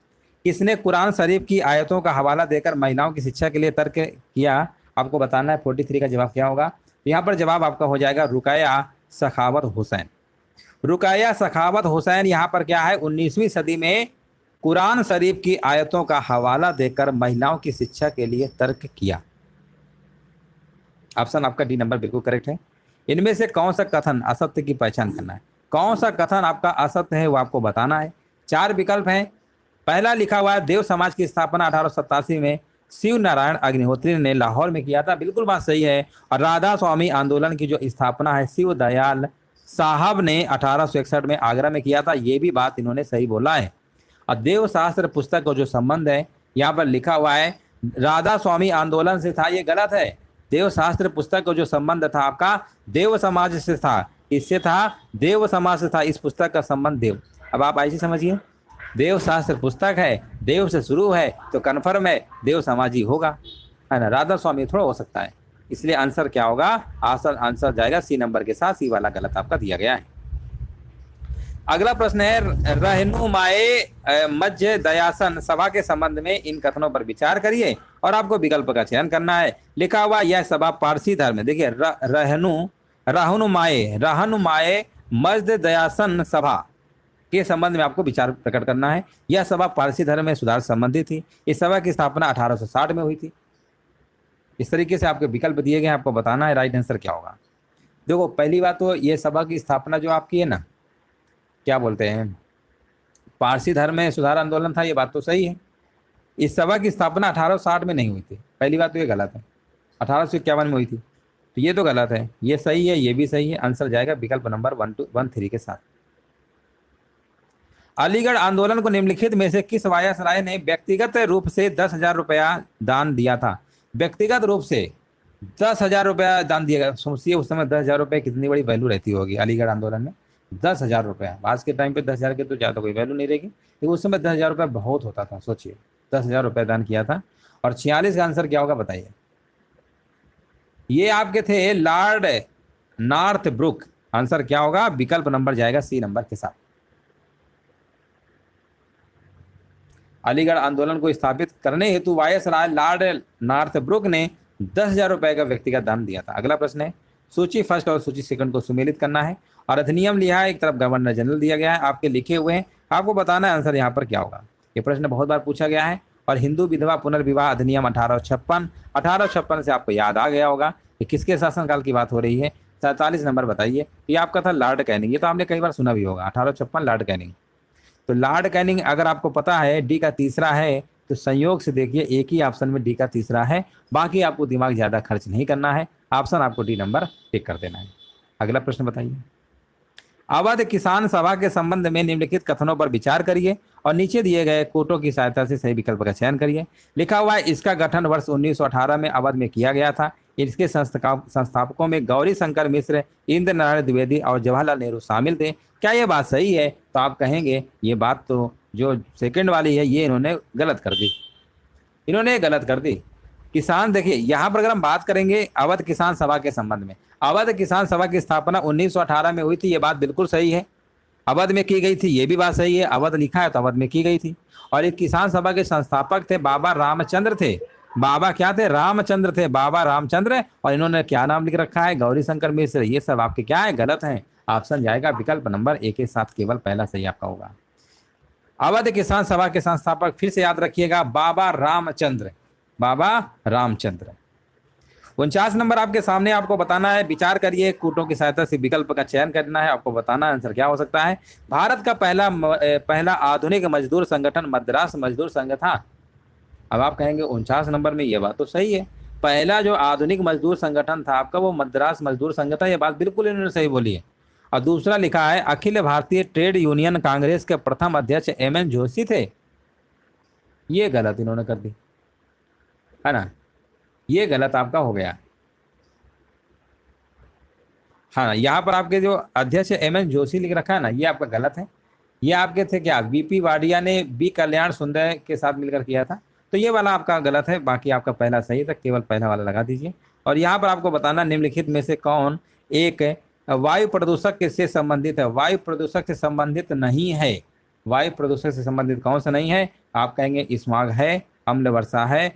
किसने कुरान शरीफ की आयतों का हवाला देकर महिलाओं की शिक्षा के लिए तर्क किया, आपको बताना है। 43 का जवाब क्या होगा? यहाँ पर जवाब आपका हो जाएगा रुकैया सखावत हुसैन। रुकैया सखावत हुसैन यहाँ पर क्या है? 19वीं सदी में कुरान शरीफ की आयतों का हवाला देकर महिलाओं की शिक्षा के लिए तर्क किया। ऑप्शन आपका डी नंबर बिल्कुल करेक्ट है। इनमें से कौन सा कथन असत्य की पहचान करना है, कौन सा कथन आपका असत्य है वो आपको बताना है। 4 विकल्प हैं। पहला लिखा हुआ है देव समाज की स्थापना 1887 में शिव नारायण अग्निहोत्री ने लाहौर में किया था, बिल्कुल बात सही है। और राधा स्वामी आंदोलन की जो स्थापना है शिव दयाल साहब ने 1861 में आगरा में किया था, ये भी बात इन्होंने सही बोला है। और देव शास्त्र पुस्तक का जो संबंध है यहाँ पर लिखा हुआ है राधा स्वामी आंदोलन से था, ये गलत है। देव शास्त्र पुस्तक का जो संबंध था आपका देव समाज से था, इससे था, देव समाज से था, इस पुस्तक का संबंध देव। अब आप ऐसे समझिए, देव शास्त्र पुस्तक है, देव से शुरू है, तो कन्फर्म है देव समाजी होगा, है ना, राधा स्वामी थोड़ा हो सकता है। इसलिए आंसर क्या होगा? आंसर जाएगा सी नंबर के साथ, सी वाला गलत आपका दिया गया है। अगला प्रश्न है रहनुमाए मध्य दयासन सभा के संबंध में इन कथनों पर विचार करिए और आपको विकल्प का चयन करना है। लिखा हुआ यह सभा पारसी धर्म है। देखिए रहनुमाए मध्य दयासन सभा के संबंध में आपको विचार प्रकट करना है। यह सभा पारसी धर्म में सुधार संबंधी थी। इस सभा की स्थापना 1860 में हुई थी। इस तरीके से आपके विकल्प दिए गए, आपको बताना है राइट आंसर क्या होगा। देखो पहली बात तो ये सभा की स्थापना जो आपकी है ना, क्या बोलते हैं, पारसी धर्म में सुधार आंदोलन था, ये बात तो सही है। इस सभा की स्थापना 1860 में नहीं हुई थी, पहली बात तो ये गलत है। 1851 में हुई थी, तो ये तो गलत है। ये सही है, ये भी सही है। आंसर जाएगा विकल्प नंबर 1213 के साथ। अलीगढ़ आंदोलन को निम्नलिखित में से किस वायसराय ने व्यक्तिगत रूप से 10,000 रुपया दान दिया था? व्यक्तिगत रूप से 10,000 रुपया दान दिया गया। सोचिए उस समय 10,000 रुपये कितनी बड़ी वैल्यू रहती होगी अलीगढ़ आंदोलन में। 10,000 रुपया, आज के टाइम पे 10,000 के तो ज़्यादा कोई वैल्यू नहीं रहेगी, लेकिन उस समय 10,000 रुपया बहुत होता था। सोचिए 10,000 रुपया दान किया था। और 46 का आंसर क्या होगा बताइए? ये आपके थे लॉर्ड नॉर्थ ब्रुक। आंसर क्या होगा? विकल्प नंबर जाएगा सी नंबर के साथ। अलीगढ़ आंदोलन को स्थापित करने हेतु वायसराय लॉर्ड नॉर्थ ब्रुक ने 10,000 रुपए का व्यक्तिगत दान दिया था। अगला प्रश्न है, सूची फर्स्ट और सूची सेकंड को सुमेलित करना है और अधिनियम लिया है, एक तरफ गवर्नर जनरल दिया गया है, आपके लिखे हुए हैं, आपको बताना है आंसर यहाँ पर क्या होगा। ये प्रश्न बहुत बार पूछा गया है। और हिंदू विधवा पुनर्विवाह अधिनियम 1856 से आपको याद आ गया होगा कि किसके शासनकाल की बात हो रही है। 47 नंबर बताइए। ये आपका था लॉर्ड कैनिंग, ये तो आपने कई बार सुना भी होगा, 1856 लॉर्ड कैनिंग। तो लॉर्ड कैनिंग अगर आपको पता है डी का तीसरा है, तो संयोग से देखिए एक ही ऑप्शन में डी का तीसरा है, बाकी आपको दिमाग ज़्यादा खर्च नहीं करना है। ऑप्शन आपको डी नंबर टिक कर देना है। अगला प्रश्न बताइए। अवध किसान सभा के संबंध में निम्नलिखित कथनों पर विचार करिए और नीचे दिए गए कोटों की सहायता से सही विकल्प का चयन करिए। लिखा हुआ है इसका गठन वर्ष 1918 में अवध में किया गया था। इसके संस्थापकों में गौरी शंकर मिश्र, इंद्र नारायण द्विवेदी और जवाहरलाल नेहरू शामिल थे। क्या ये बात सही है? तो आप कहेंगे ये बात तो जो सेकंड वाली है ये इन्होंने गलत कर दी, इन्होंने गलत कर दी। किसान देखिए यहाँ पर अगर हम बात करेंगे अवध किसान सभा के संबंध में, अवध किसान सभा की स्थापना 1918 में हुई थी, ये बात बिल्कुल सही है। अवध में की गई थी, ये भी बात सही है। अवध लिखा है तो अवध में की गई थी। और एक किसान सभा के संस्थापक थे बाबा रामचंद्र थे। बाबा क्या थे? रामचंद्र थे, बाबा रामचंद्र। और इन्होंने क्या नाम लिख रखा है? गौरी शंकर मिश्र। ये सब आपके क्या है? गलत है। ऑप्शन जाएगा विकल्प नंबर ए के साथ, केवल पहला सही आपका होगा। अवध किसान सभा के संस्थापक फिर से याद रखिएगा बाबा रामचंद्र, बाबा रामचंद्र। 49 नंबर आपके सामने, आपको बताना है, विचार करिए, कूटों की सहायता से विकल्प का चयन करना है, आपको बताना है आंसर क्या हो सकता है। भारत का पहला आधुनिक मजदूर संगठन मद्रास मजदूर संघ था। अब आप कहेंगे 49 नंबर में, ये बात तो सही है, पहला जो आधुनिक मजदूर संगठन था आपका वो मद्रास मजदूर संघ था, ये बात बिल्कुल इन्होंने सही बोली है। और दूसरा लिखा है अखिल भारतीय ट्रेड यूनियन कांग्रेस के प्रथम अध्यक्ष एम.एन. जोशी थे, ये गलत इन्होंने कर दी है ना, ये गलत आपका हो गया। हाँ, यहाँ पर आपके जो अध्यक्ष एम.एन. जोशी लिख रखा है ना, ये आपका गलत है। ये आपके थे क्या? बीपी वाडिया ने बी कल्याण सुंदर के साथ मिलकर किया था, तो ये वाला आपका गलत है। बाकी आपका पहला सही था, केवल पहला वाला लगा दीजिए। और यहाँ पर आपको बताना निम्नलिखित में से कौन एक वायु प्रदूषक से संबंधित है? वायु प्रदूषक से संबंधित नहीं है। वायु प्रदूषक से संबंधित कौन सा नहीं है? आप कहेंगे स्मॉग है, अम्ल वर्षा है,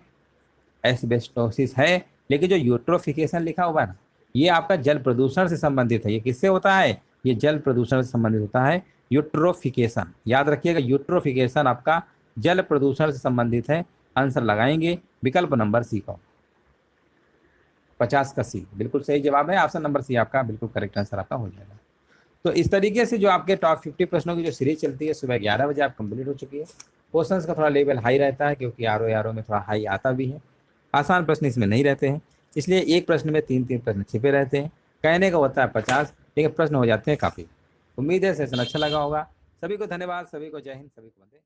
एस्बेस्टोसिस है, लेकिन जो यूट्रोफिकेशन लिखा हुआ है ना, ये आपका जल प्रदूषण से संबंधित है। ये किससे होता है? ये जल प्रदूषण से संबंधित होता है, यूट्रोफिकेशन। याद रखिएगा, यूट्रोफिकेशन आपका जल प्रदूषण से संबंधित है। आंसर लगाएंगे विकल्प नंबर सी को, 50 का सी बिल्कुल सही जवाब है। ऑप्शन नंबर सी आपका बिल्कुल करेक्ट आंसर आपका हो जाएगा। तो इस तरीके से जो आपके टॉप 50 प्रश्नों की जो सीरीज चलती है, सुबह 11 बजे आप कंप्लीट हो चुकी है। क्वेश्चंस का थोड़ा लेवल हाई रहता है, क्योंकि आर में थोड़ा हाई आता भी है। आसान प्रश्न इसमें नहीं रहते हैं, इसलिए एक प्रश्न में 3-3 प्रश्न छिपे रहते हैं। कहने का होता है 50, लेकिन प्रश्न हो जाते हैं काफ़ी। उम्मीद है सेशन अच्छा लगा होगा। सभी को धन्यवाद, सभी को जय हिंद, सभी को वंदे।